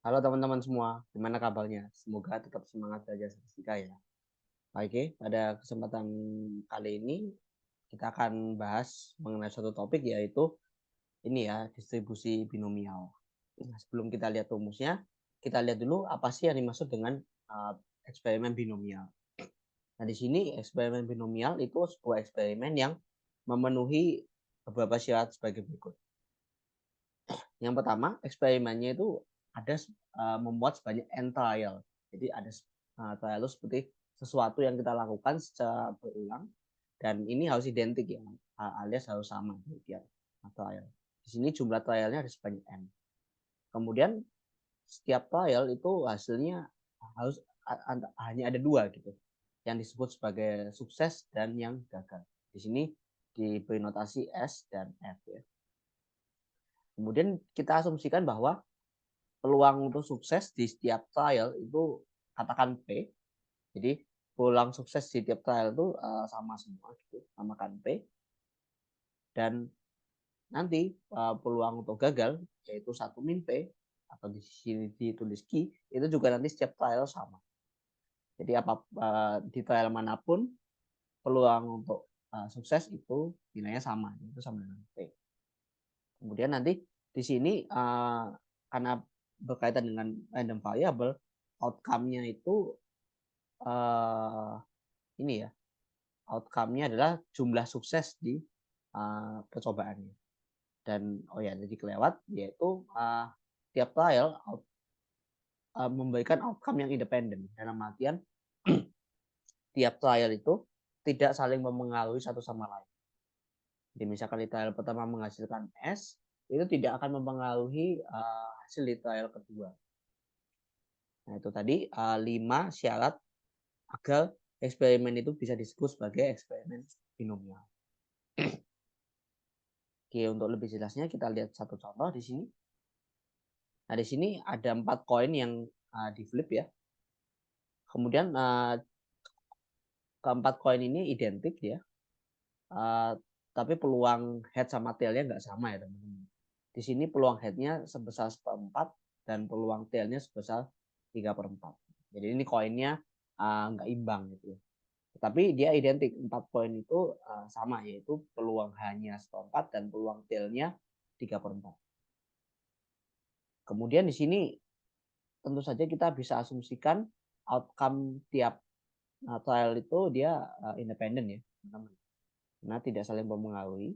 Halo teman-teman semua, gimana kabarnya? Semoga tetap semangat belajar statistika ya. Oke, pada kesempatan kali ini kita akan bahas mengenai suatu topik yaitu ini ya, distribusi binomial. Nah, sebelum kita lihat rumusnya, kita lihat dulu apa sih yang dimaksud dengan eksperimen binomial. Nah, di sini eksperimen binomial itu sebuah eksperimen yang memenuhi beberapa syarat sebagai berikut. Yang pertama, eksperimennya itu ada membuat sebanyak n trial. Jadi ada trial itu seperti sesuatu yang kita lakukan secara berulang dan ini harus identik ya, alias harus sama demikian trial. Di sini jumlah trialnya ada sebanyak n. Kemudian setiap trial itu hasilnya harus hanya ada dua gitu, yang disebut sebagai sukses dan yang gagal. Di sini diberi notasi S dan F ya. Kemudian kita asumsikan bahwa peluang untuk sukses di setiap trial itu katakan P. Jadi peluang sukses di setiap trial itu sama semua gitu, samakan P. Dan nanti peluang untuk gagal yaitu 1 min P atau di sini ditulis Q itu juga nanti setiap trial sama. Jadi di trial manapun peluang untuk sukses itu nilainya sama, itu sama dengan P. Kemudian nanti di sini karena berkaitan dengan random variable, outcome-nya itu ini ya, outcome-nya adalah jumlah sukses di percobaannya. Dan oh ya, jadi kelewat yaitu tiap trial memberikan outcome yang independen. Dalam artian tiap trial itu tidak saling mempengaruhi satu sama lain. Jadi misalkan di trial pertama menghasilkan S, itu tidak akan mempengaruhi hasil di trial kedua. Nah, itu tadi 5 syarat agar eksperimen itu bisa disebut sebagai eksperimen binomial. Oke, untuk lebih jelasnya kita lihat satu contoh di sini. Nah, di sini ada 4 koin yang di flip ya. Kemudian keempat koin ini identik ya. Tapi peluang head sama tailnya nggak sama ya teman-teman. Di sini peluang headnya sebesar 1/4 dan peluang tailnya sebesar 3/4. Jadi ini koinnya nggak imbang gitu ya. Tapi dia identik 4 poin itu sama yaitu peluang hanya 1/4 dan peluang tailnya 3/4. Kemudian di sini tentu saja kita bisa asumsikan outcome tiap trial itu dia independen ya, teman-teman. Karena tidak saling mempengaruhi.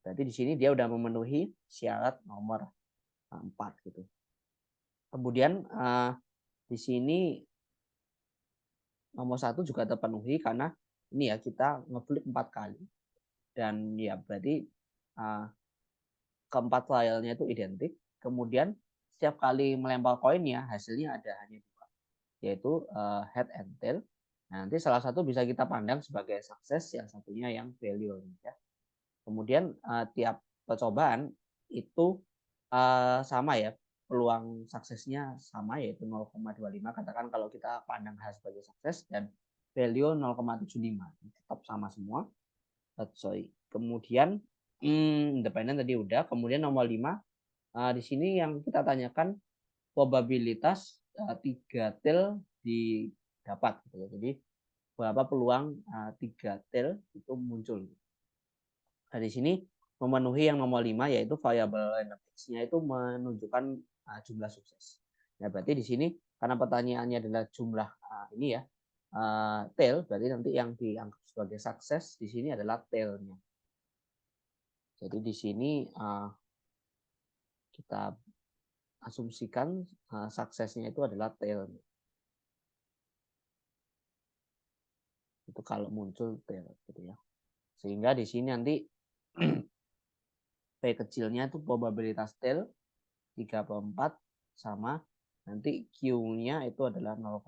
Berarti di sini dia udah memenuhi syarat nomor 4 gitu. Kemudian di sini nomor 1 juga terpenuhi karena ini ya kita ngeflip 4 kali dan ya berarti keempat trialnya itu identik. Kemudian setiap kali melempar koinnya hasilnya ada hanya dua, yaitu head and tail. Nah, nanti salah satu bisa kita pandang sebagai sukses, yang satunya yang failure ya. Kemudian tiap percobaan itu sama ya, peluang suksesnya sama yaitu 0,25. Katakan kalau kita pandang hal sebagai sukses dan value 0,75 tetap sama semua. Kemudian independen tadi udah. Kemudian nomor 5 di sini yang kita tanyakan probabilitas 3 tail didapat gitu. Jadi berapa peluang 3 tail itu muncul. Nah, di sini memenuhi yang nomor 5 yaitu variabel random x-nya itu menunjukkan jumlah sukses. Nah, berarti di sini karena pertanyaannya adalah jumlah ini ya tail, berarti nanti yang dianggap sebagai sukses di sini adalah tailnya. Jadi di sini kita asumsikan suksesnya itu adalah tailnya. Itu kalau muncul tail gitu ya. Sehingga di sini nanti P kecilnya itu probabilitas tail 3/4 sama nanti Q-nya itu adalah 0,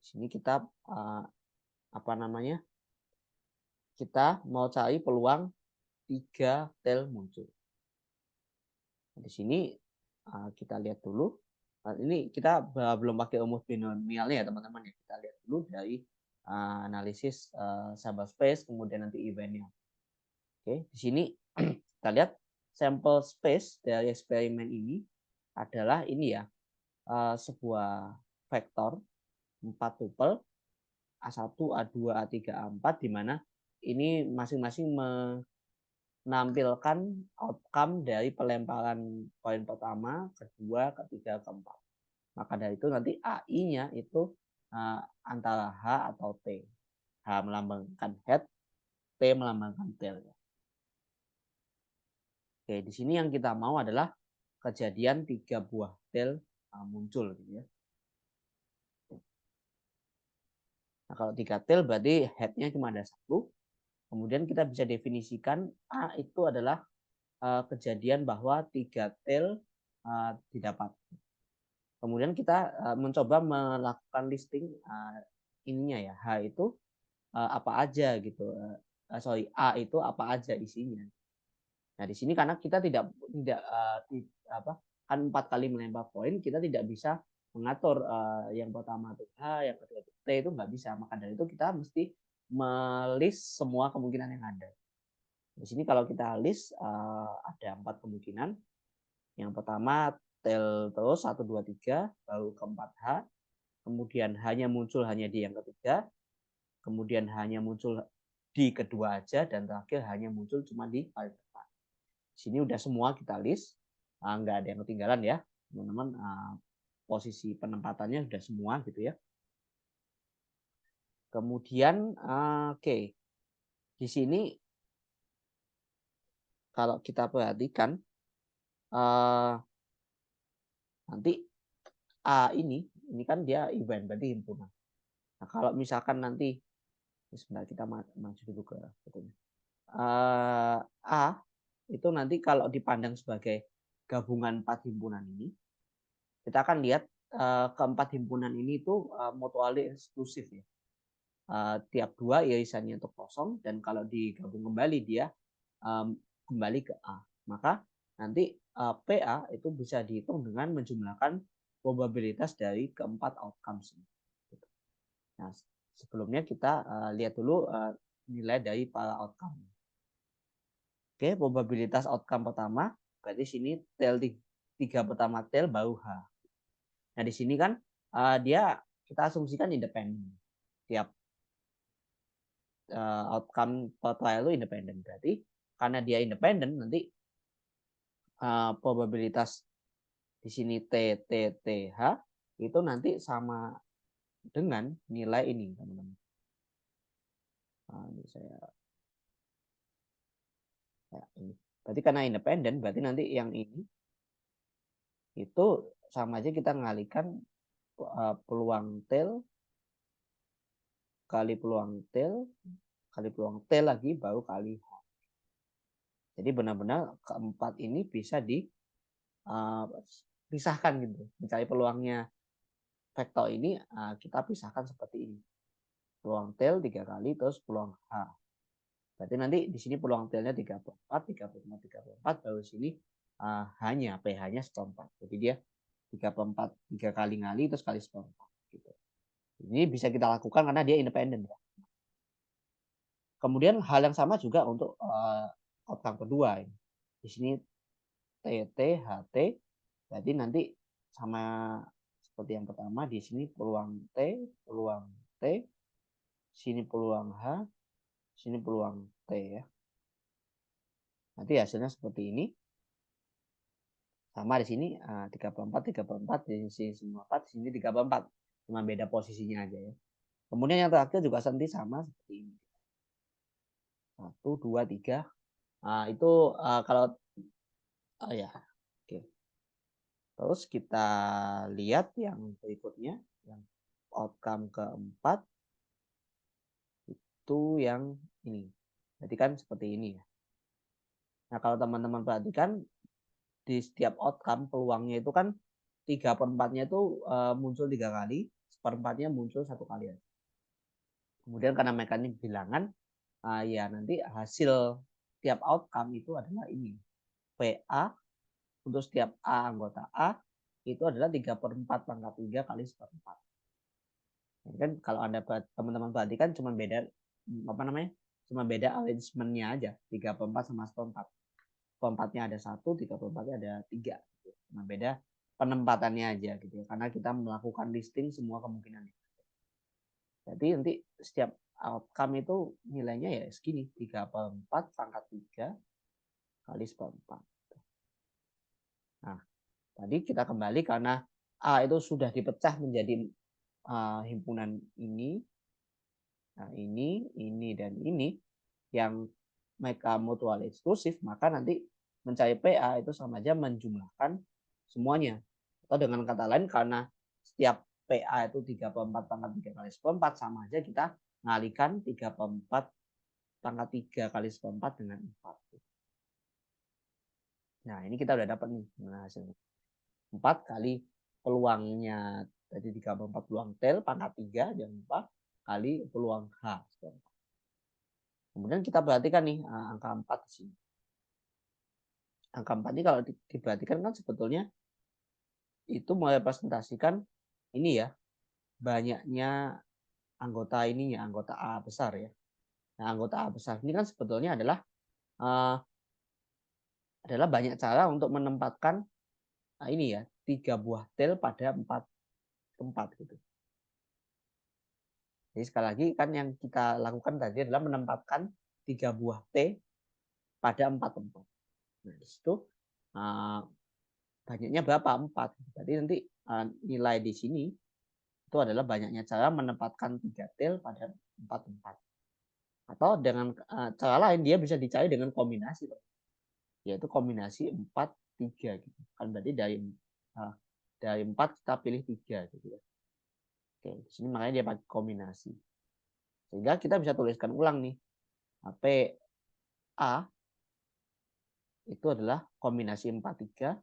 di sini kita apa namanya? Kita mau cari peluang 3 tail muncul. Di sini kita lihat dulu. Ini kita belum pakai rumus binomialnya ya teman-teman ya. Kita lihat dulu dari analisis sample space kemudian nanti eventnya. Oke, di sini kita lihat sampel space dari eksperimen ini adalah ini ya, sebuah vektor 4 tupel A1, A2, A3, A4 di mana ini masing-masing menampilkan outcome dari pelemparan poin pertama, kedua, ketiga, keempat. Maka dari itu nanti AI-nya itu antara H atau T. H melambangkan head, T melambangkan tail. Oke, di sini yang kita mau adalah kejadian 3 buah tail muncul gitu ya. Nah, kalau 3 tail berarti head-nya cuma ada 1. Kemudian kita bisa definisikan A itu adalah kejadian bahwa 3 tail didapat. Kemudian kita mencoba melakukan listing ininya ya, H itu apa aja gitu. A itu apa aja isinya. Nah, di sini karena kita tidak kan 4 kali melempar poin, kita tidak bisa mengatur yang pertama itu H, yang kedua itu T, itu nggak bisa. Maka dari itu kita mesti melist semua kemungkinan yang ada. Di sini kalau kita list ada 4 kemungkinan. Yang pertama tail terus 1, 2, 3, baru keempat H, kemudian hanya muncul hanya di yang ketiga, kemudian hanya muncul di kedua aja, dan terakhir hanya muncul cuma di paling depan. Sini udah semua kita list, nggak ada yang ketinggalan ya teman-teman. Posisi penempatannya sudah semua gitu ya. Kemudian oke, di sini kalau kita perhatikan nanti A ini kan dia event, berarti himpunan. Nah, kalau misalkan nanti sebentar kita maju dulu ke betulnya. A itu nanti kalau dipandang sebagai gabungan 4 himpunan ini, kita akan lihat keempat himpunan ini itu mutually eksklusif ya. Tiap 2 irisannya itu kosong, dan kalau digabung kembali dia kembali ke A. Maka nanti PA itu bisa dihitung dengan menjumlahkan probabilitas dari keempat outcomes. Nah, sebelumnya kita lihat dulu nilai dari para outcome. Oke, probabilitas outcome pertama, berarti sini tail 3 pertama tail baru H. Nah, di sini kan dia kita asumsikan independen. Tiap outcome per trial itu independen. Berarti karena dia independen, nanti probabilitas di sini T, T, T, H itu nanti sama dengan nilai ini, teman-teman. Ini saya ini. Berarti karena independen, berarti nanti yang ini itu sama aja kita ngalihkan peluang tail kali peluang tail kali peluang tail lagi baru kali H. Jadi benar-benar keempat ini bisa dipisahkan gitu. Mencari peluangnya vektor ini kita pisahkan seperti ini. Peluang tail 3 kali terus peluang H. Berarti nanti di sini peluang tailnya 34, 35, 34, baru sini hanya pH-nya seperempat. Jadi dia 34 3 kali ngali terus kali seperempat gitu. Ini bisa kita lakukan karena dia independen ya. Kemudian hal yang sama juga untuk outcome kedua ini. Di sini TT, HT, berarti nanti sama seperti yang pertama, di sini peluang T, sini peluang H, sini peluang T ya. Nanti hasilnya seperti ini. Sama di sini 34, 34, di sini semua 4, di sini 34. Cuma beda posisinya aja ya. Kemudian yang terakhir juga nanti sama seperti ini. 1, 2, 3. Itu kalau ya. Oke. Terus kita lihat yang berikutnya, yang outcome keempat itu yang ini. Jadi kan seperti ini ya. Nah, kalau teman-teman perhatikan di setiap outcome peluangnya itu kan 3/4-nya itu muncul 3 kali, seperempatnya muncul 1 kali. Kemudian karena mekanik bilangan, ya nanti hasil tiap outcome itu adalah ini. PA untuk setiap A anggota A itu adalah 3/4 pangkat 3 kali seperempat. Ini kan kalau Anda teman-teman perhatikan cuma beda cuma beda arrangement-nya aja, 3/4 sama seperempat. Seperempatnya ada 1, 3/4-nya ada 3. Cuma beda penempatannya aja gitu ya, karena kita melakukan listing semua kemungkinan. Jadi nanti setiap outcome itu nilainya ya segini, 3/4 pangkat 3 kali seperempat. Nah, tadi kita kembali karena A itu sudah dipecah menjadi himpunan ini, nah ini, dan ini yang mereka mutual eksklusif, maka nanti mencari PA itu sama aja menjumlahkan semuanya. Atau dengan kata lain, karena setiap PA itu 3/4 pangkat 3 kali seperempat, sama aja kita ngalihkan 3/4 pangkat 3 kali seperempat dengan 4. Nah, ini kita udah dapat nih hasilnya. 4 kali peluangnya, jadi 3/4 peluang tel pangkat 3 dan 4 kali peluang H. Kemudian kita perhatikan nih angka 4 di sini. Angka 4 ini kalau diperhatikan kan sebetulnya itu merepresentasikan ini ya, banyaknya anggota ininya, anggota A besar ya. Nah, anggota A besar ini kan sebetulnya adalah banyak cara untuk menempatkan ini ya, 3 buah tel pada 4 tempat gitu. Jadi sekali lagi kan yang kita lakukan tadi adalah menempatkan 3 buah T pada 4 tempat. Nah, di situ banyaknya berapa? 4. Jadi nanti nilai di sini itu adalah banyaknya cara menempatkan 3 tel pada 4 tempat. Atau dengan cara lain dia bisa dicari dengan kombinasi, yaitu kombinasi 4, 3 gitu. Kan berarti dari 4 kita pilih 3 gitu ya. Oke, di sini makanya dia pakai kombinasi. Sehingga kita bisa tuliskan ulang nih. PA itu adalah kombinasi 4, 3,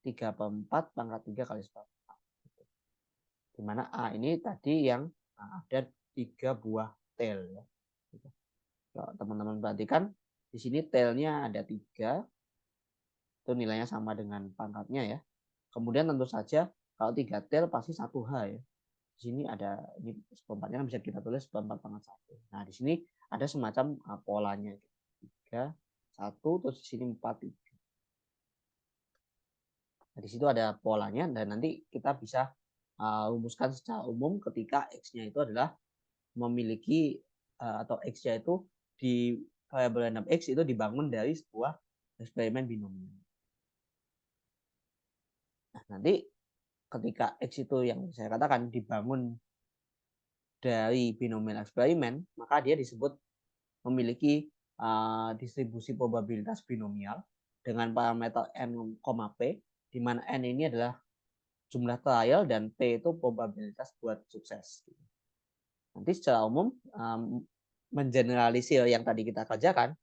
3/4 pangkat 3 kali 4. Di mana A ini tadi yang ada 3 buah tel ya. Kalau teman-teman perhatikan di sini telnya ada 3, itu nilainya sama dengan pangkatnya ya. Kemudian tentu saja kalau 3 tel pasti 1 H ya. Di sini ada ini seperempatnya kan bisa kita tulis seperempat pangkat 1. Nah, di sini ada semacam polanya. 3, 1, terus di sini 4, 3. Nah, di situ ada polanya dan nanti kita bisa rumuskan secara umum ketika X-nya itu adalah memiliki atau X-nya itu di variabel random X itu dibangun dari sebuah eksperimen binomial. Nah, nanti ketika X itu yang saya katakan dibangun dari binomial eksperimen, maka dia disebut memiliki distribusi probabilitas binomial dengan parameter n, p, di mana n ini adalah jumlah trial dan p itu probabilitas buat sukses. Nanti secara umum mengeneralisir yang tadi kita kerjakan,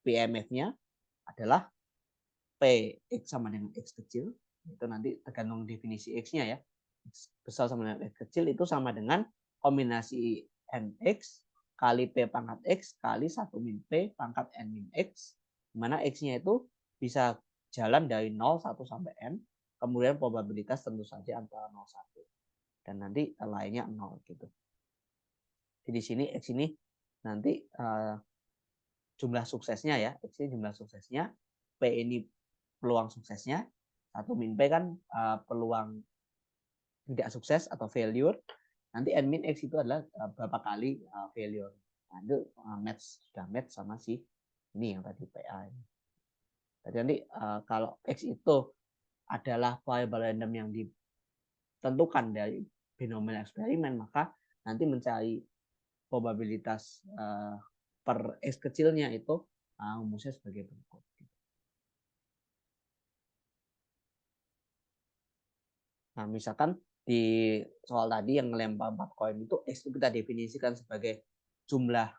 PMF-nya adalah P X sama dengan X kecil, itu nanti tergantung definisi X-nya ya. X besar sama dengan X kecil itu sama dengan kombinasi NX kali P pangkat X kali 1 min P pangkat N min X, di mana X-nya itu bisa jalan dari 0, 1 sampai N, kemudian probabilitas tentu saja antara 0, 1. Dan nanti lainnya 0 gitu. Jadi di sini X ini nanti jumlah suksesnya ya, X ini jumlah suksesnya, P ini peluang suksesnya, 1 min P kan peluang tidak sukses atau failure, nanti N min X itu adalah berapa kali failure. Nah, itu sudah match sama si ini yang tadi PA ini. Jadi nanti kalau X itu adalah variabel random yang ditentukan dari binomial eksperimen, maka nanti mencari probabilitas per X kecilnya itu rumusnya sebagai berikut. Nah, misalkan di soal tadi yang melempar 4 koin itu X itu kita definisikan sebagai jumlah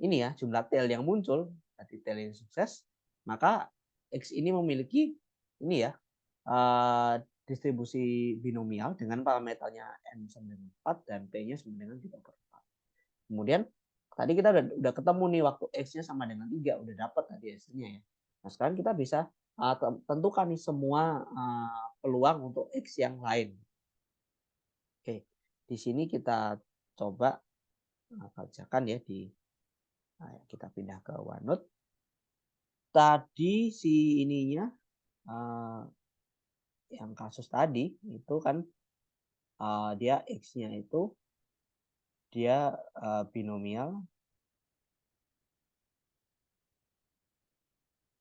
ini ya, jumlah tail yang muncul, tadi tail yang sukses, maka X ini memiliki ini ya, distribusi binomial dengan parameternya N sama dengan 4 dan P-nya sama dengan 3/4. Kemudian tadi kita udah ketemu nih waktu X-nya sama dengan 3, udah dapat tadi hasilnya ya. Nah, sekarang kita bisa tentukan nih semua peluang untuk X yang lain. Oke, di sini kita coba kerjakan ya kita pindah ke OneNote. Tadi si ininya yang kasus tadi itu kan dia X-nya itu dia binomial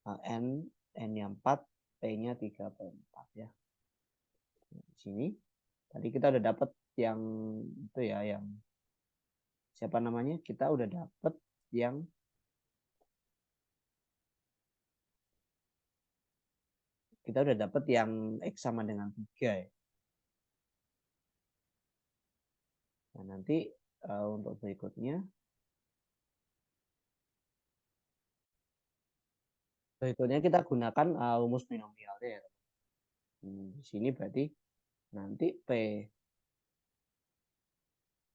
N-nya 4, P-nya 34 ya. Di sini tadi kita udah dapat yang itu ya, yang siapa namanya? Kita udah dapat yang X sama dengan 3 ya. Nah, nanti untuk berikutnya kita gunakan rumus binomialnya ya. Di sini berarti nanti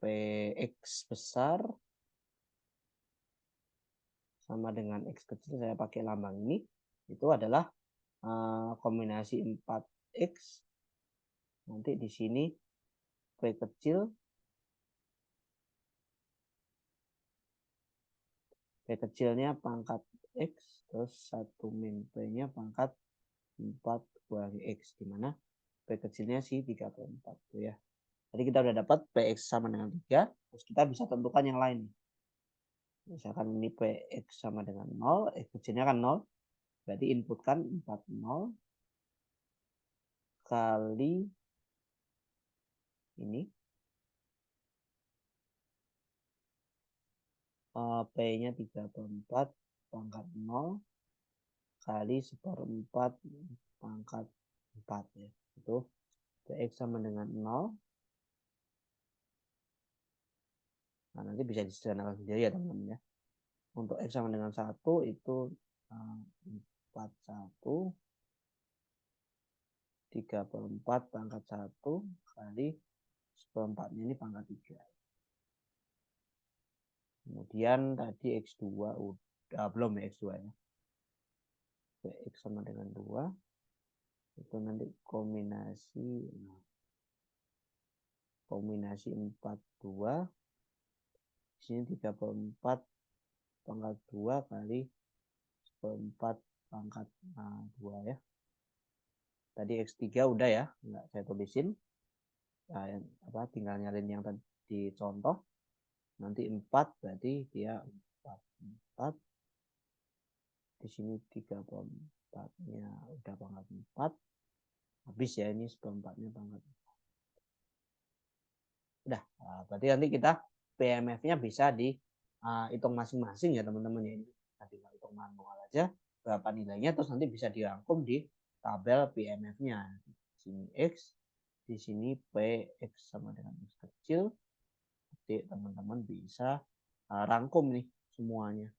Px besar sama dengan X kecil, saya pakai lambang ini, itu adalah kombinasi 4X. Nanti di sini P kecil, P kecilnya pangkat X, terus 1 min P-nya pangkat 4 kurangi X, dimana P kecilnya si 34 tuh ya. Jadi kita udah dapat Px sama dengan 3, terus kita bisa tentukan yang lain. Misalkan ini Px sama dengan 0, X kecilnya kan 0, berarti inputkan 40 kali ini, P-nya 34 pangkat 0 kali 1/4 pangkat 4 ya. Itu Px sama dengan 0. Nah, nanti bisa disederhanakan sendiri ya teman-teman ya. Untuk X sama dengan 1 itu 41 34 pangkat 1 kali 1/4-nya ini pangkat 3. Kemudian tadi X2 udah belum ya, X2 ya. X sama dengan 2 itu nanti kombinasi 42, di sini 34 pangkat 2 kali 4 pangkat 2 ya. Tadi X3 udah ya, nggak saya tulisin. Nah, tinggal nyalin yang tadi contoh. Nanti 4 berarti dia 4. Di sini 34-nya udah pangkat 4. Habis ya, ini 4-nya pangkat 4. Udah, berarti nanti kita PMF-nya bisa dihitung masing-masing ya teman-teman ya. Nanti hitung manual aja berapa nilainya, terus nanti bisa dirangkum di tabel PMF-nya. Di sini X, di sini Px sama dengan X kecil. Jadi teman-teman bisa rangkum nih semuanya.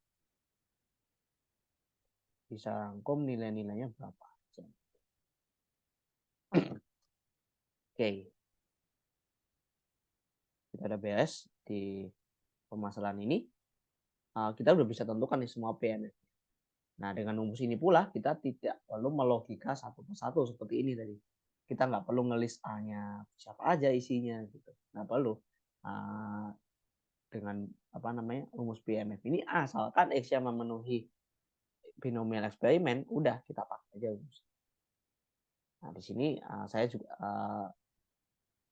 Bisa rangkum nilai-nilainya berapa. Oke. Kita udah beres di permasalahan ini. Kita udah bisa tentukan nih semua PMF. Nah, dengan rumus ini pula kita tidak perlu melogika satu persatu seperti ini tadi. Kita nggak perlu ngelis A-nya siapa aja isinya gitu. Nggak perlu. Dengan rumus PMF ini asalkan X yang memenuhi binomial eksperimen, udah kita pakai aja rumus. Nah, di sini saya juga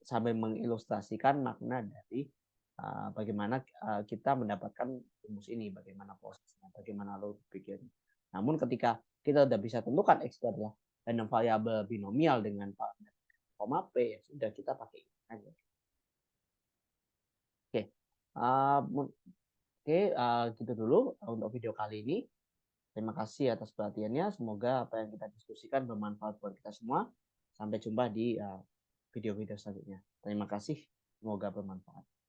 sambil mengilustrasikan makna dari bagaimana kita mendapatkan rumus ini, bagaimana prosesnya, bagaimana lo pikirnya. Namun ketika kita sudah bisa tentukan X itu adalah random variable binomial dengan koma P, ya sudah kita pakai ini aja. Oke, gitu dulu untuk video kali ini. Terima kasih atas perhatiannya. Semoga apa yang kita diskusikan bermanfaat buat kita semua. Sampai jumpa di video-video selanjutnya. Terima kasih. Semoga bermanfaat.